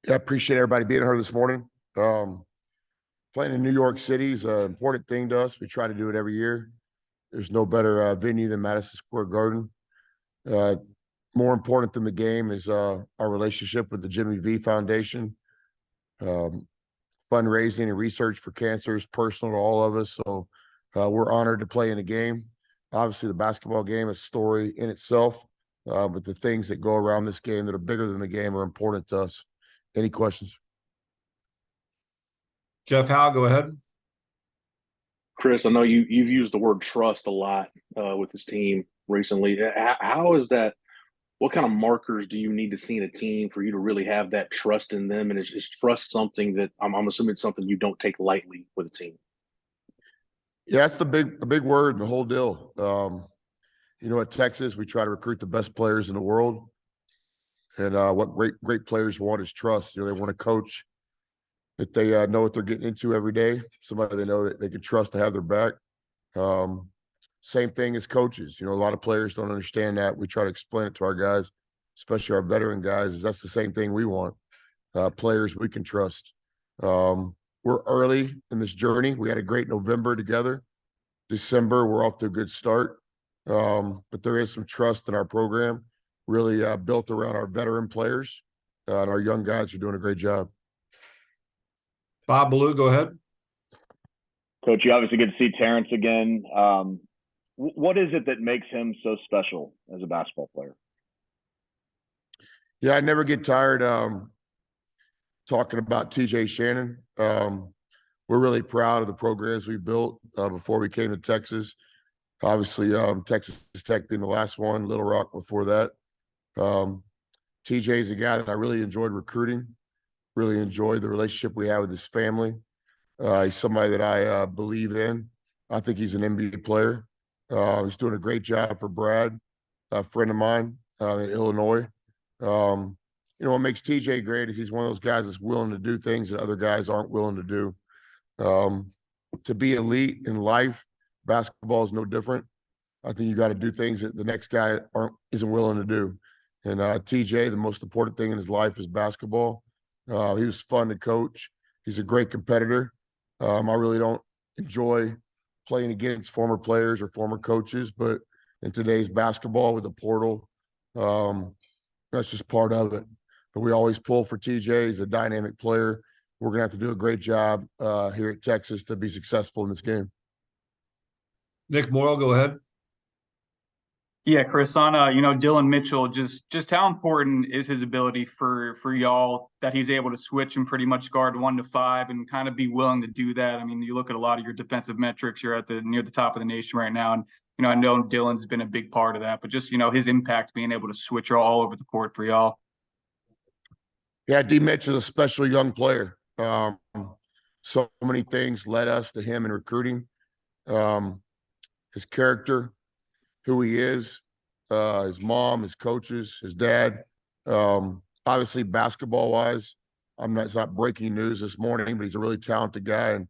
Yeah, I appreciate everybody being here this morning. Playing in New York City is an important thing to us. We try to do it every year. There's no better venue than Madison Square Garden. Uh, More important than the game is our relationship with the Jimmy V Foundation. Um, Fundraising and research for cancer is personal to all of us. So we're honored to play in a game. Obviously, the basketball game is a story in itself, but the things that go around this game that are bigger than the game are important to us. Any questions? Jeff Howe, go ahead. Chris, I know you've used the word trust a lot with this team recently. How is that? What kind of markers do you need to see in a team for you to really have that trust in them? And is trust something that I'm assuming it's something you don't take lightly with a team? Yeah, that's a big word in the whole deal. At Texas, we try to recruit the best players in the world, and what great players want is trust. They want a coach that they know what they're getting into every day, somebody they know that they can trust to have their back. Um, Same thing as coaches. A lot of players don't understand that. We try to explain it to our guys, especially our veteran guys. Is that's the same thing we want. Players we can trust. We're early in this journey. We had a great November together. December, we're off to a good start. But there is some trust in our program, really built around our veteran players. And our young guys are doing a great job. Bob Ballou, go ahead. Coach, you obviously get to see Terrence again. What is it that makes him so special as a basketball player? Yeah, I never get tired talking about TJ Shannon. We're really proud of the programs we built before we came to Texas. Obviously, Texas Tech being the last one, Little Rock before that. TJ is a guy that I really enjoyed recruiting, really enjoyed the relationship we have with his family. He's somebody that I believe in. I think he's an NBA player. He's doing a great job for Brad, a friend of mine in Illinois. What makes TJ great is he's one of those guys that's willing to do things that other guys aren't willing to do. To be elite in life, basketball is no different. I think you got to do things that the next guy isn't willing to do. And TJ, the most important thing in his life is basketball. He was fun to coach. He's a great competitor. I really don't enjoy playing against former players or former coaches, but in today's basketball with the portal, that's just part of it. But we always pull for TJ. He's a dynamic player. We're going to have to do a great job here at Texas to be successful in this game. Nick Morrow, go ahead. Yeah, Chris, on Dylan Mitchell, just how important is his ability for y'all that he's able to switch and pretty much guard 1 to 5 and kind of be willing to do that? I mean, you look at a lot of your defensive metrics, you're near the top of the nation right now, and I know Dylan's been a big part of that, but just his impact being able to switch all over the court for y'all. Yeah, D. Mitch is a special young player. So many things led us to him in recruiting. His character, who he is, his mom, his coaches, his dad. Obviously, basketball-wise, it's not breaking news this morning, but he's a really talented guy, and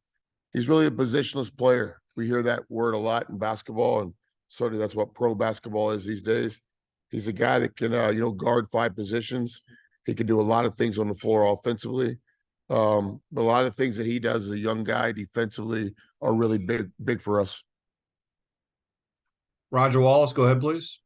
he's really a positionless player. We hear that word a lot in basketball, and certainly that's what pro basketball is these days. He's a guy that can, guard 5 positions. He can do a lot of things on the floor offensively. But a lot of the things that he does as a young guy defensively are really big for us. Roger Wallace, go ahead, please.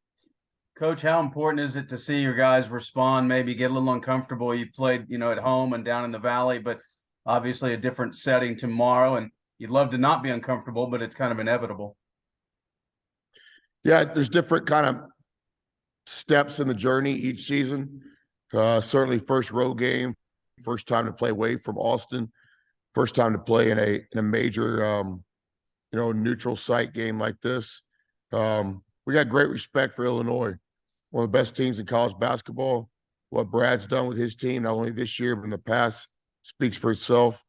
Coach, how important is it to see your guys respond, maybe get a little uncomfortable? You played, at home and down in the valley, but obviously a different setting tomorrow, and you'd love to not be uncomfortable, but it's kind of inevitable. Yeah, there's different kind of steps in the journey each season. Certainly first road game, first time to play away from Austin, first time to play in a major, neutral site game like this. We got great respect for Illinois, one of the best teams in college basketball. What Brad's done with his team, not only this year, but in the past, speaks for itself.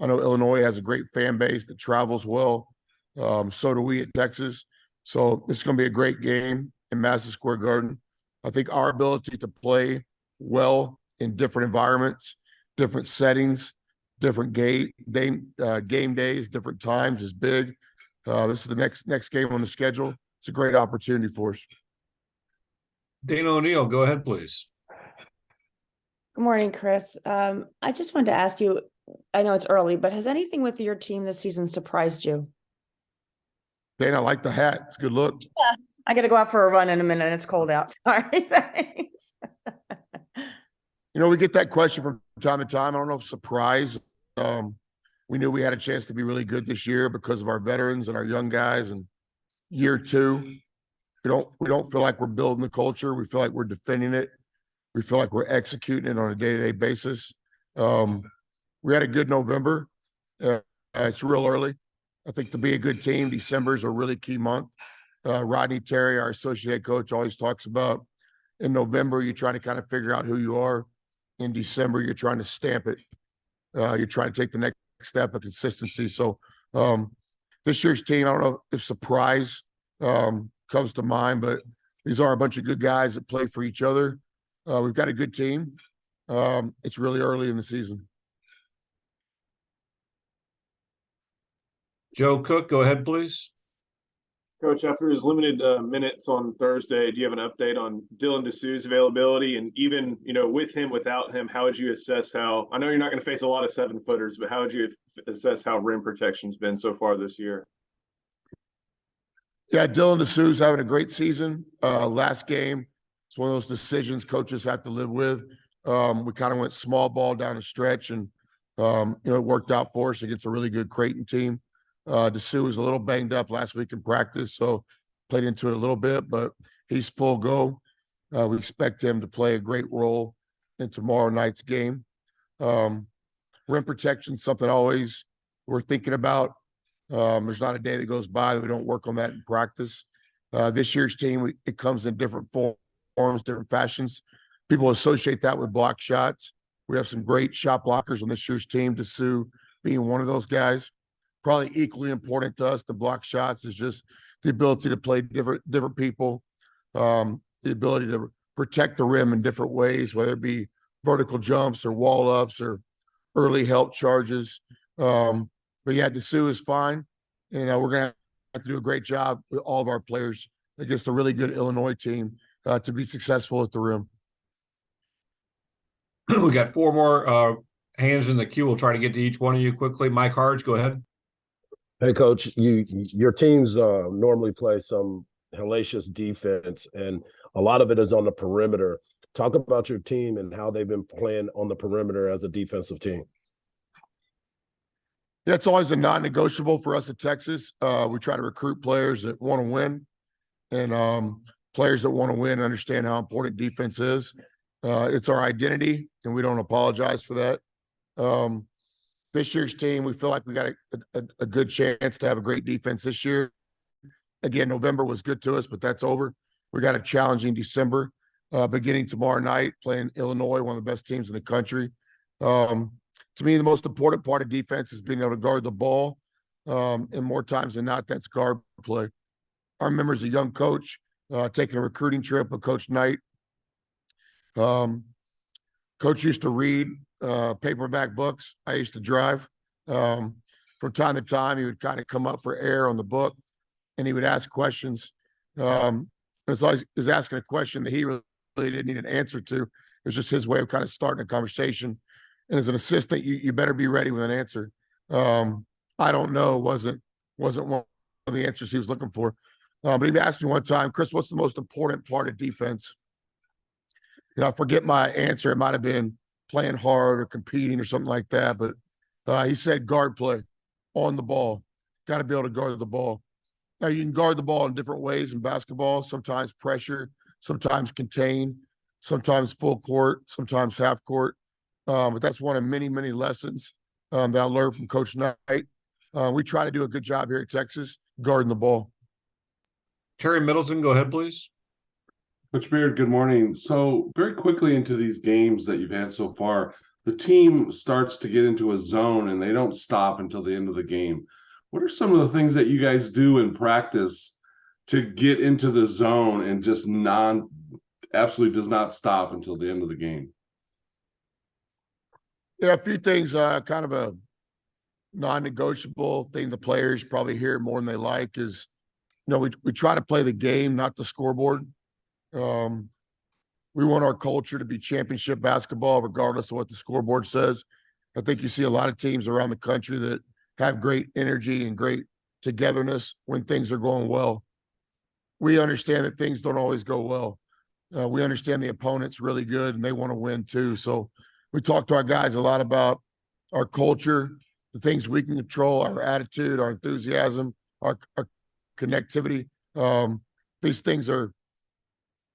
I know Illinois has a great fan base that travels well. So do we at Texas. So this is going to be a great game in Madison Square Garden. I think our ability to play well in different environments, different settings, different game days, different times is big. This is the next game on the schedule. It's a great opportunity for us. Dana O'Neill, go ahead, please. Good morning, Chris. I just wanted to ask you, I know it's early, but has anything with your team this season surprised you? Dana, I like the hat. It's a good look. I got to go out for a run in a minute. It's cold out. Sorry. Thanks. You know, we get that question from time to time. I don't know if surprise. We knew we had a chance to be really good this year because of our veterans and our young guys. And year two, we don't feel like we're building the culture. We feel like we're defending it. We feel like we're executing it on a day-to-day basis. We had a good November. It's real early. I think to be a good team, December is a really key month. Rodney Terry, our associate head coach, always talks about in November, you're trying to kind of figure out who you are. In December, you're trying to stamp it. You're trying to take the next step of consistency. So this year's team, I don't know if surprise comes to mind, but these are a bunch of good guys that play for each other. We've got a good team. It's really early in the season. Joe Cook, go ahead, please. Coach, after his limited minutes on Thursday, do you have an update on Dylan Dessou's availability? And even, with him, without him, how would you assess how, I know you're not going to face a lot of 7-footers, but how would you assess how rim protection's been so far this year? Yeah, Dylan Dessou's having a great season. Last game, it's one of those decisions coaches have to live with. We kind of went small ball down the stretch, and it worked out for us against a really good Creighton team. Dessou was a little banged up last week in practice, so played into it a little bit, but he's full go. We expect him to play a great role in tomorrow night's game. Rim protection, something always we're thinking about. There's not a day that goes by that we don't work on that in practice. This year's team, it comes in different forms, different fashions. People associate that with block shots. We have some great shot blockers on this year's team, Dessou being one of those guys. Probably equally important to us, the block shots, is just the ability to play different people, the ability to protect the rim in different ways, whether it be vertical jumps or wall ups or early help charges. But yeah, Dessou is fine. And we're going to have to do a great job with all of our players against a really good Illinois team to be successful at the rim. We got 4 more hands in the queue. We'll try to get to each one of you quickly. Mike Harge, go ahead. Hey, Coach, your teams normally play some hellacious defense, and a lot of it is on the perimeter. Talk about your team and how they've been playing on the perimeter as a defensive team. Yeah, it's always a non-negotiable for us at Texas. We try to recruit players that want to win, and players that want to win understand how important defense is. It's our identity, and we don't apologize for that. This year's team, we feel like we got a good chance to have a great defense this year. Again, November was good to us, but that's over. We got a challenging December, beginning tomorrow night, playing Illinois, one of the best teams in the country. To me, the most important part of defense is being able to guard the ball. And more times than not, that's guard play. I remember as a young coach taking a recruiting trip with Coach Knight. Coach used to read paperback books. I used to drive. From time to time, he would kind of come up for air on the book, and he would ask questions. As long as he was asking a question that he really didn't need an answer to, it was just his way of kind of starting a conversation. And as an assistant, you better be ready with an answer. I don't know, wasn't one of the answers he was looking for. But he asked me one time, Chris, what's the most important part of defense? I forget my answer. It might have been playing hard or competing or something like that. But he said guard play on the ball. Got to be able to guard the ball. Now, you can guard the ball in different ways in basketball. Sometimes pressure, sometimes contain, sometimes full court, sometimes half court. But that's one of many, many lessons that I learned from Coach Knight. We try to do a good job here at Texas guarding the ball. Terry Middleton, go ahead, please. Coach Beard, good morning. So very quickly into these games that you've had so far, the team starts to get into a zone and they don't stop until the end of the game. What are some of the things that you guys do in practice to get into the zone and just absolutely does not stop until the end of the game? Yeah, a few things, kind of a non-negotiable thing the players probably hear more than they like is, we try to play the game, not the scoreboard. We want our culture to be championship basketball, regardless of what the scoreboard says. I think you see a lot of teams around the country that have great energy and great togetherness when things are going well. We understand that things don't always go well. We understand the opponent's really good and they want to win too. So we talk to our guys a lot about our culture, the things we can control, our attitude, our enthusiasm, our connectivity. These things are,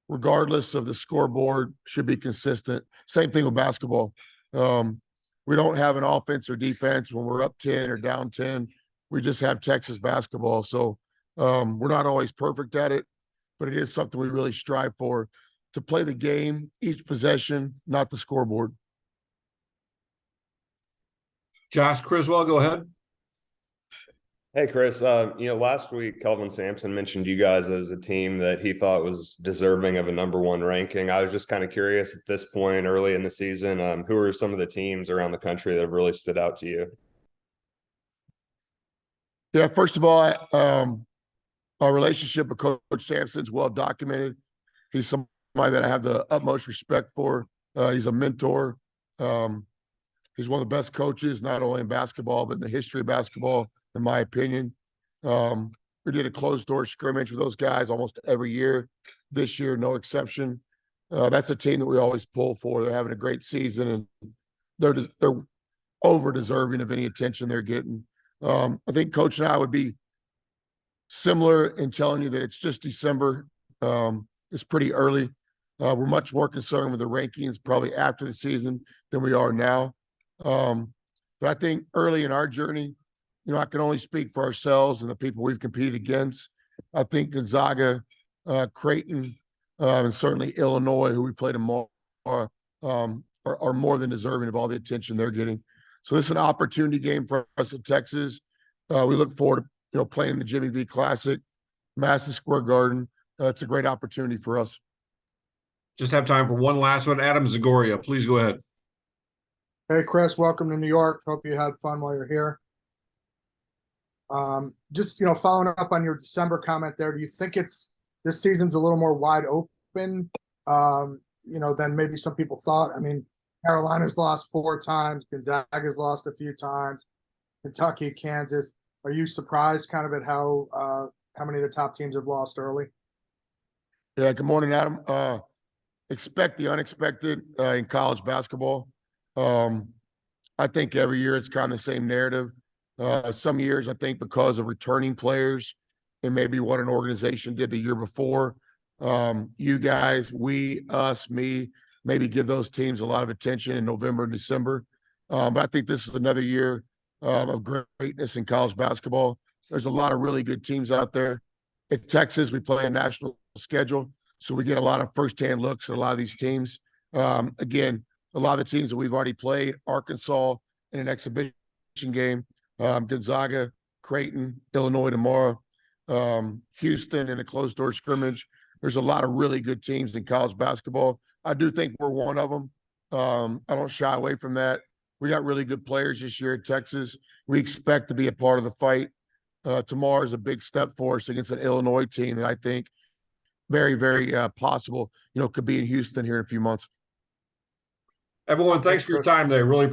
regardless of the scoreboard, should be consistent. Same thing with basketball. We don't have an offense or defense when we're up 10 or down 10. We just have Texas basketball. So we're not always perfect at it, but it is something we really strive for, to play the game, each possession, not the scoreboard. Josh Criswell, go ahead. Hey, Chris, last week, Kelvin Sampson mentioned you guys as a team that he thought was deserving of a #1 ranking. I was just kind of curious at this point, early in the season, who are some of the teams around the country that have really stood out to you? Yeah, first of all, our relationship with Coach Sampson's well documented. He's somebody that I have the utmost respect for. He's a mentor. He's one of the best coaches, not only in basketball, but in the history of basketball, in my opinion. We did a closed door scrimmage with those guys almost every year. This year, no exception. That's a team that we always pull for. They're having a great season, and they're over deserving of any attention they're getting. I think Coach and I would be similar in telling you that it's just December. It's pretty early. We're much more concerned with the rankings probably after the season than we are now. But I think early in our journey, I can only speak for ourselves and the people we've competed against. I think Gonzaga, Creighton, and certainly Illinois, who we played tomorrow, are more than deserving of all the attention they're getting. So this is an opportunity game for us at Texas. We look forward to playing the Jimmy V Classic, Madison Square Garden. It's a great opportunity for us. Just have time for one last one. Adam Zagoria, please go ahead. Hey, Chris, welcome to New York. Hope you had fun while you're here. Just, following up on your December comment there, do you think this season's a little more wide open, than maybe some people thought? I mean, Carolina's lost 4 times. Gonzaga's lost a few times. Kentucky, Kansas. Are you surprised kind of at how many of the top teams have lost early? Yeah, good morning, Adam. Expect the unexpected in college basketball. I think every year it's kind of the same narrative. Some years, I think because of returning players and maybe what an organization did the year before, you guys, we, us, me, maybe give those teams a lot of attention in November and December. But I think this is another year of greatness in college basketball. There's a lot of really good teams out there. At Texas, we play a national schedule, so we get a lot of firsthand looks at a lot of these teams. Again, a lot of the teams that we've already played, Arkansas in an exhibition game, Gonzaga, Creighton, Illinois tomorrow, Houston in a closed door scrimmage. There's a lot of really good teams in college basketball. I do think we're one of them. I don't shy away from that. We got really good players this year at Texas. We expect to be a part of the fight. Tomorrow is a big step for us against an Illinois team that I think very, very possible, could be in Houston here in a few months. Everyone, thanks for your time today. Really appreciate